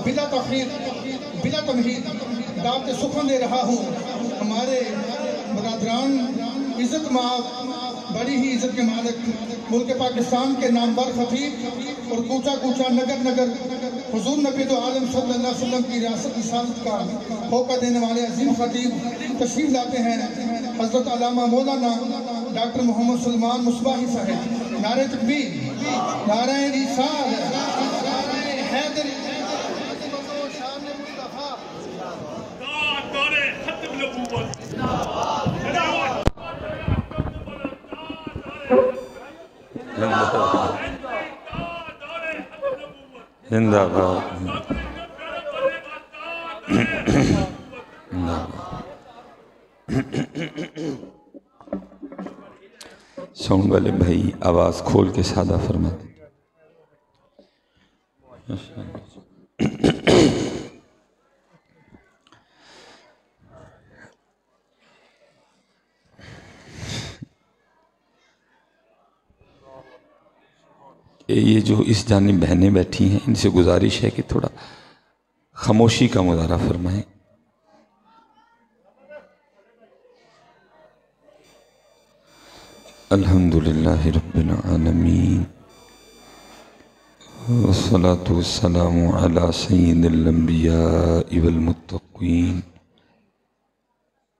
بلا تفریق بلا تمہید دعوت سخن دے رہا ہوں ہمارے برادران عزت مآب بڑی ہی عزت کے مالک ملک پاکستان کے نامور خطیب اور کوچا کوچا نگر نگر حضور نبی دو عالم صلی اللہ علیہ وسلم کی ریاست رسالت کا ہوکہ دینے والے عظیم خطیب تشریف لاتے ہیں حضرت علامہ مولانا ڈاکٹر محمد سلمان مصباحی صاحب. نعرہ تکبیر، نعرہ رسالت، نعرہ حیدر، زندہ باد. ساؤنڈ والے بھائی آواز کھول کے سادہ فرماتے. یہ جو اس جانب بہنیں بیٹھی ہیں ان سے گزارش ہے کہ تھوڑا خاموشی کا مظاہرہ فرمائیں. الحمدللہ رب العالمین والصلاة والسلام علی سید الانبیاء والمتقین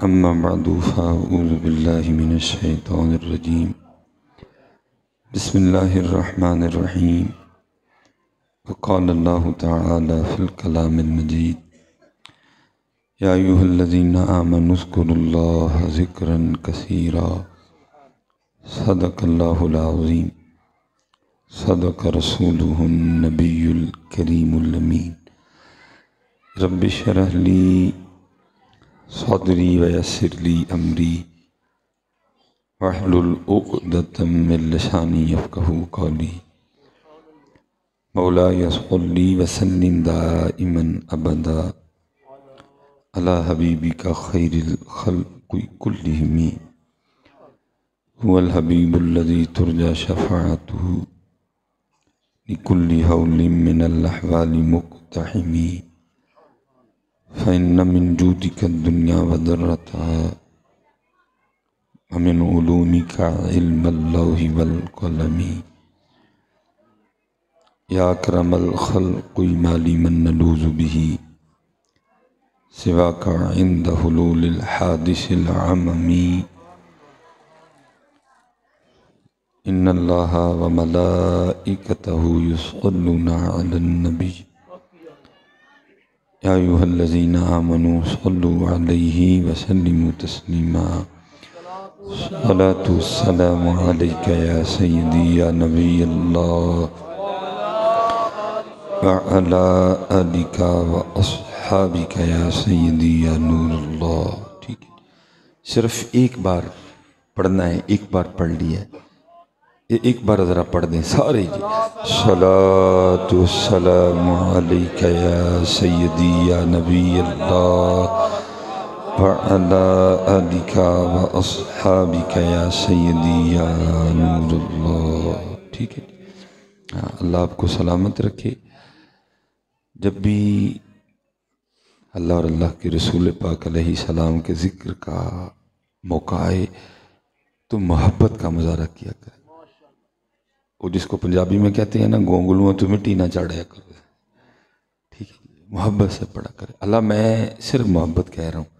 اما بعد فاعوذ باللہ من الشیطان الرجیم بسم اللہ الرحمن الرحیم. وقال اللہ تعالی فی الکلام المجید یا ایھا الذین آمنوا اذکروا اللہ ذکرا کثیرا صدق اللہ العظیم صدق رسولہ النبی الکریم الامین. رب اشرح لی صدری ویسر لی امری واحلل عقدۃ من لسانی یفقہوا قولی. مولاي صلی وسلم دائما ابدا علی حبیبک خیر الخلق کلہم هو الحبیب الذی ترجى شفاعته لكل هول من الأحوال مقتحم. فإن من جودك الدنيا وضرتها ومن علومك علم اللوح والقلم. يا أكرم الخلق ما لي من نلوذ به سواك عند حلول الحادث العمم. ان اللہ وملائکتہ یصلون علی النبی یا ایھا الذین آمنوا صلوا علیہ وسلموا تسلیما. صلاۃ والسلام علیک یا سیدی یا نبی اللہ وعلی آلک واصحابک یا سیدی یا نور اللہ. ٹھیک ہے، صرف ایک بار پڑھنا ہے، ایک بار پڑھ لیا ہے. ایک بار ذرا پڑھ دیں سارے جی. صلاۃ والسلام علیک یا سیدی یا نبی اللہ وعلی آلک واصحابک یا سیدی یا نور اللہ. ٹھیک ہے، اللہ آپ کو سلامت رکھے. جب بھی اللہ اور اللہ کے رسول پاک علیہ السلام کے ذکر کا موقع آئے تو محبت کا مظاہرہ کیا کریں. وہ جس کو پنجابی میں کہتے ہیں نا گونگلوں تو مٹی نہ چاڑیا کرو. ٹھیک ہے، محبت سے پڑھا کرے. اللہ میں صرف محبت کہہ رہا ہوں.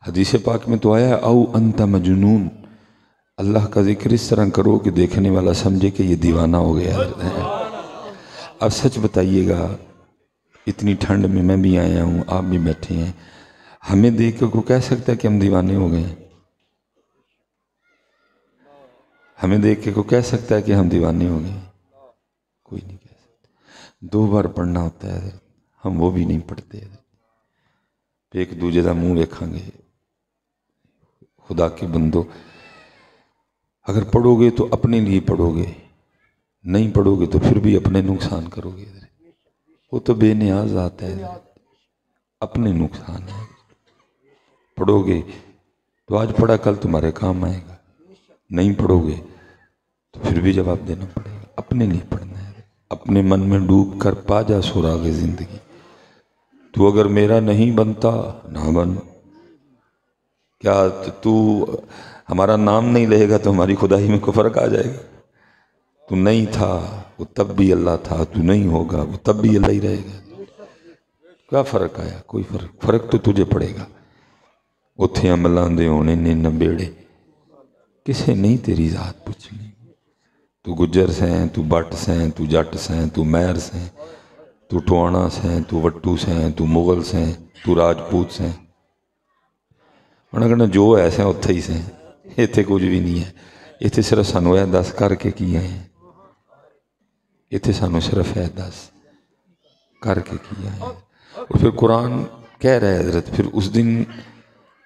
حدیث پاک میں تو آیا او انت مجنون. اللہ کا ذکر اس طرح کرو کہ دیکھنے والا سمجھے کہ یہ دیوانہ ہو گیا ہے. اب سچ بتائیے گا، اتنی ٹھنڈ میں بھی آیا ہوں، آپ بھی بیٹھے ہیں، ہمیں دیکھ کے کوئی کہہ سکتا ہے کہ ہم دیوانے ہو گئے ہیں؟ ہمیں دیکھ کے کوئی کہہ سکتا ہے کہ ہم دیوانے ہو گئے؟ کوئی نہیں کہہ سکتا. 2 بار پڑھنا ہوتا ہے، ہم وہ بھی نہیں پڑھتے. ایک دوجے کا منہ دیکھاں گے. خدا کے بندو، اگر پڑھو گے تو اپنے لیے پڑھو گے، نہیں پڑھو گے تو پھر بھی اپنے نقصان کرو گے. وہ تو بے نیاز آتا ہے، اپنے نقصان ہے. پڑھو گے تو آج پڑھا کل تمہارے کام آئے گا، نہیں پڑھو گے تو پھر بھی جواب دینا پڑے گا. اپنے لیے پڑھنا ہے. اپنے من میں ڈوب کر پا جا سراغ زندگی. تو اگر میرا نہیں بنتا نہ بن، کیا تو ہمارا نام نہیں لے گا تو ہماری خدائی میں کوئی فرق آ جائے گا؟ تو نہیں تھا وہ تب بھی اللہ تھا، تو نہیں ہوگا وہ تب بھی اللہ ہی رہے گا، کیا فرق آیا؟ کوئی فرق تو تجھے پڑے گا۔ اتھے عملاں دے ہونے نے نبیڑے، کسے نہیں تیری ذات پوچھنی، تو گجر سیں، تو بٹ سیں، تو جٹ سیں، تو مہر سیں، تو ٹوانا سیں، تو وٹو سیں، تو مغل سیں، تو راجپوت سیں، کہنا جو ایسے اتھے ہی سیں، اتھے کچھ بھی نہیں ہے، اتھے صرف سانو ہے دس کر کے کیا ہے، اتھے سانو صرف ہے دس کر کے کیا ہے۔ اور پھر قرآن کہہ رہے ہے حضرت، پھر اس دن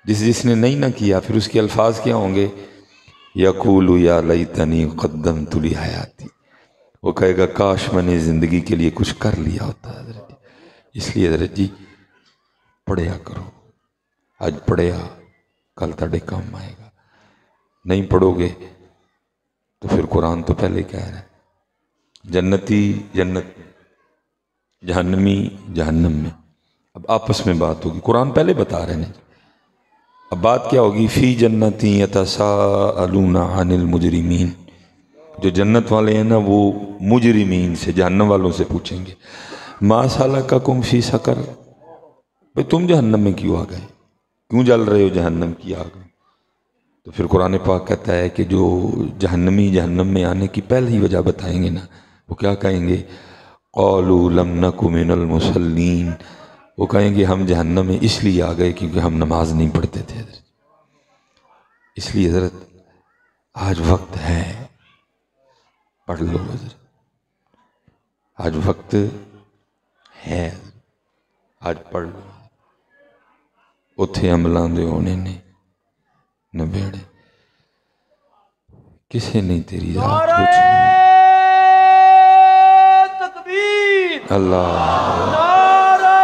جس نے نہیں نہ کیا پھر اس کے الفاظ کیا ہوں گے؟ یقول یا لیتنی قدمت لحیاتی، وہ کہے گا کاش میں نے زندگی کے لیے کچھ کر لیا ہوتا ہے حضرت۔ اس لیے حضرت جی پڑھیا کرو، آج پڑھیا کل تاڑے کام آئے گا، نہیں پڑھو گے تو پھر قرآن تو پہلے کہہ رہا ہے جنتی جنت میں، جہنمی جہنم میں۔ اب آپس میں بات ہوگی، قرآن پہلے بتا رہے ہیں، اب بات کیا ہوگی؟ فی جنتی یتساءلون عن المجرمین، جو جنت والے ہیں نا وہ مجرمین سے، جہنم والوں سے پوچھیں گے ما سلککم فی سقر، بھئی تم جہنم میں کیوں آ گئے، کیوں جل رہے ہو جہنم کی آگ میں؟ تو پھر قرآن پاک کہتا ہے کہ جو جہنمی جہنم میں آنے کی پہلی وجہ بتائیں گے نا، وہ کیا کہیں گے؟ قالوا لم نک من المصلین، وہ کہیں گے ہم جہنم میں اس لیے آ گئے کیونکہ ہم نماز نہیں پڑھتے تھے حضرت۔ اس لیے حضرت آج وقت ہے، پڑھ لو حضرت، آج وقت ہے، آج پڑھ لو۔ اتھے عملاں دے ہونے نے نبیڑے، کسے نہیں تیری ذات پوچھنی۔ تکبیر، اللہ نعرہ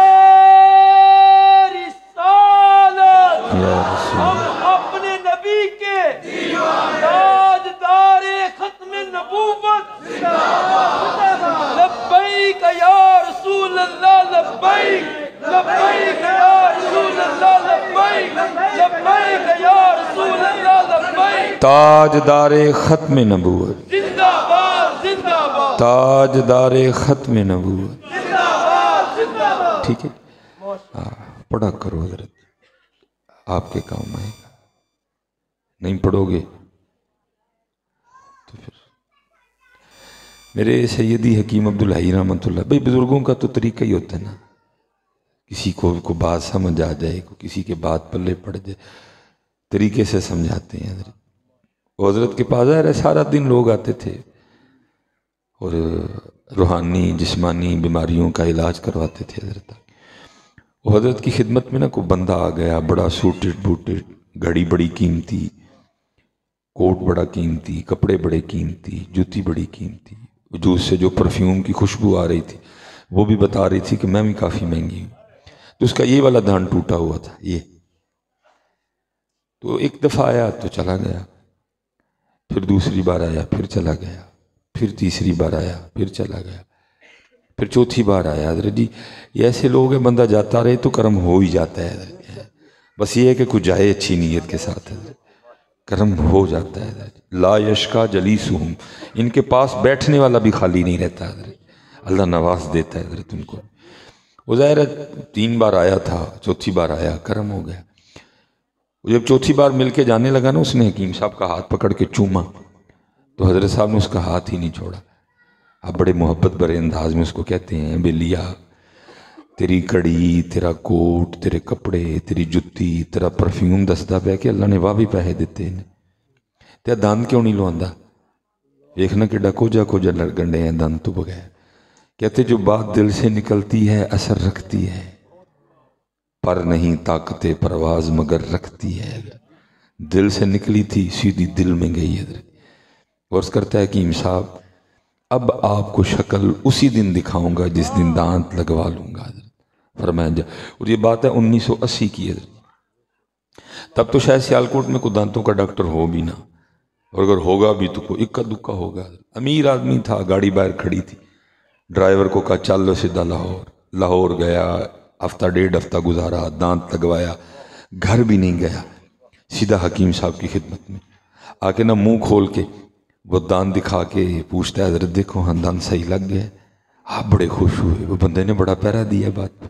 رسالت، یا رسول ہم اپنے نبی کے تاجدار ختم نبوت، لبیک یا رسول اللہ، لبیک لبیک یا رسول اللہ، لبیک لبیک یا رسول اللہ، لبیک۔ تاجدار ختم نبوت، زندہ باد زندہ باد، تاجدار ختم نبوت، زندہ باد زندہ باد۔ ٹھیک ہے؟ پڑھا کرو حضرت، آپ کے کام آئے گا، نہیں پڑھو گے تو پھر میرے سیدی حکیم عبدالحی رحمۃ اللہ، بھئی بزرگوں کا تو طریقہ ہی ہوتا ہے نا، کسی کو بات سمجھ آ جائے، کسی کے بات پلے پڑ جائے، طریقے سے سمجھاتے ہیں حضرت۔ وہ حضرت کے پاس ظاہر ہے سارا دن لوگ آتے تھے اور روحانی جسمانی بیماریوں کا علاج کرواتے تھے حضرت۔ وہ حضرت کی خدمت میں نا کوئی بندہ آ گیا، بڑا سوٹڈ بوٹڈ، گھڑی بڑی قیمتی، کوٹ بڑا قیمتی، کپڑے بڑے قیمتی، جوتی بڑی قیمتی، وجود سے جو پرفیوم کی خوشبو آ رہی تھی وہ بھی بتا رہی تھی کہ میں بھی کافی مہنگی ہوں، تو اس کا یہ والا دھان ٹوٹا ہوا تھا یہ، تو ایک دفعہ آیا تو چلا گیا، پھر دوسری بار آیا پھر چلا گیا، پھر تیسری بار آیا پھر چلا گیا، پھر چوتھی بار آیا۔ حضرت جی یہ ایسے لوگ ہیں بندہ جاتا رہے تو کرم ہو ہی جاتا ہے حضرت، بس یہ ہے کہ کچھ جائے اچھی نیت کے ساتھ حضرت، کرم ہو جاتا ہے حضرت۔ لا یشکا جلیسہم، ان کے پاس بیٹھنے والا بھی خالی نہیں رہتا حضرت، اللہ نواز دیتا ہے حضرت ان کو۔ وہ ظاہر ہے 3 بار آیا تھا، چوتھی بار آیا، کرم ہو گیا۔ جب چوتھی بار مل کے جانے لگا نا، اس نے حکیم صاحب کا ہاتھ پکڑ کے چوما، تو حضرت صاحب نے اس کا ہاتھ ہی نہیں چھوڑا۔ آپ بڑے محبت بھرے انداز میں اس کو کہتے ہیں بلیا تیری کڑی، تیرا کوٹ، تیرے کپڑے، تیری جتی، تیرا پرفیوم دسدا پہ کہ اللہ نے واہ بھی پیسے دیتے ہیں، تے دند کیوں نہیں لواندا؟ دیکھنا کہ کوجا کوجا گنڈے ہیں دند تو بغیر۔ کہتے جو بات دل سے نکلتی ہے اثر رکھتی ہے، پر نہیں طاقت پرواز مگر رکھتی ہے۔ دل سے نکلی تھی سیدھی دل میں گئی حضرت۔ غرض کرتا ہے کہ صاحب اب آپ کو شکل اسی دن دکھاؤں گا جس دن دانت لگوا لوں گا حضرت، فرمایا جا۔ اور یہ بات ہے 1980 کی حضرت، تب تو شاید سیالکوٹ میں کوئی دانتوں کا ڈاکٹر ہو بھی نہ، اور اگر ہوگا بھی تو کوئی اکا دکا ہوگا۔ امیر آدمی تھا، گاڑی باہر کھڑی تھی، ڈرائیور کو کہا چل لو سیدھا لاہور۔ لاہور گیا، ہفتہ ڈیڑھ ہفتہ گزارا، دانت لگوایا، گھر بھی نہیں گیا، سیدھا حکیم صاحب کی خدمت میں آ کے نہ منہ کھول کے وہ دانت دکھا کے پوچھتا ہے حضرت دیکھو ہاں دانت صحیح لگ گیا ہے۔ آپ بڑے خوش ہوئے، وہ بندے نے بڑا پیرا دیا بات پہ۔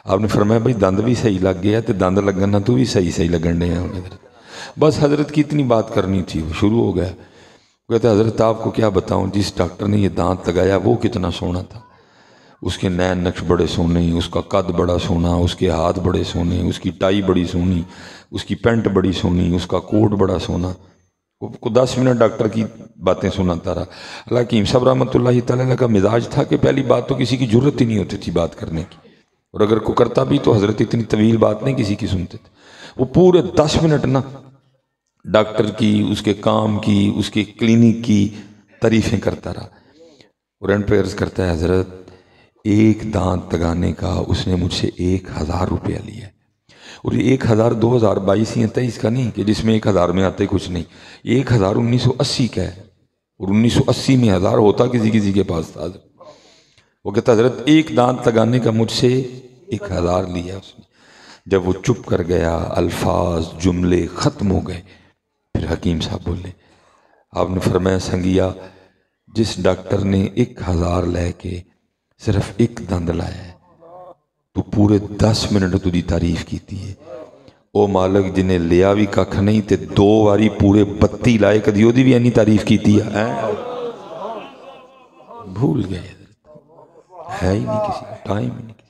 آپ نے فرمایا بھائی دند بھی صحیح لگ گیا تو دند لگنا تو بھی صحیح لگن ڈے ہیں حضرت۔ بس حضرت کی اتنی بات کرنی تھی، وہ شروع ہو گیا۔ کہتے حضرت آپ کو کیا بتاؤں، جس ڈاکٹر نے یہ دانت لگایا وہ کتنا سونا تھا، اس کے نین نقش بڑے سونے، اس کا قد بڑا سونا، اس کے ہاتھ بڑے سونے، اس کی ٹائی بڑی سونی، اس کی پینٹ بڑی سونی، اس کا کوٹ بڑا سونا۔ کو 10 منٹ ڈاکٹر کی باتیں سناتا رہا۔ اللہ حکیم صاحب رحمۃ اللہ تعالیٰ کا مزاج تھا کہ پہلی بات تو کسی کی جرت ہی نہیں ہوتی تھی بات کرنے کی، اور اگر کوئی کرتا بھی تو حضرت اتنی طویل بات نہیں کسی کی سنتے تھے۔ وہ پورے 10 منٹ نا ڈاکٹر کی، اس کے کام کی، اس کے کلینک کی تعریفیں کرتا رہا، اور اینڈ پہ عرض کرتا ہے حضرت ایک دانت لگانے کا اس نے مجھ سے 1000 روپیہ لیا ہے، اور یہ 1000 2022 یا 23 کا نہیں کہ جس میں 1000 میں آتے کچھ نہیں، 1000 1980 کا ہے، اور 1980 میں 1000 ہوتا کسی کے پاس تھا۔ وہ کہتا حضرت ایک دانت لگانے کا مجھ سے 1000 لیا اس نے۔ جب وہ چپ کر گیا، الفاظ جملے ختم ہو گئے، پھر حکیم صاحب بولے، آپ نے فرمایا سنگیا جس ڈاکٹر نے 1000 لے کے صرف ایک دند لایا ہے تو پورے 10 منٹ تو دی تعریف کیتی ہے، او مالک جنہیں لیا بھی ککھ نہیں تے 2 واری پورے 32 لائے کدی وہ دی بھی اینی تعریف کیتی ہے۔ بھول گئے ہے ہی نہیں، کسی ٹائم ہی نہیں۔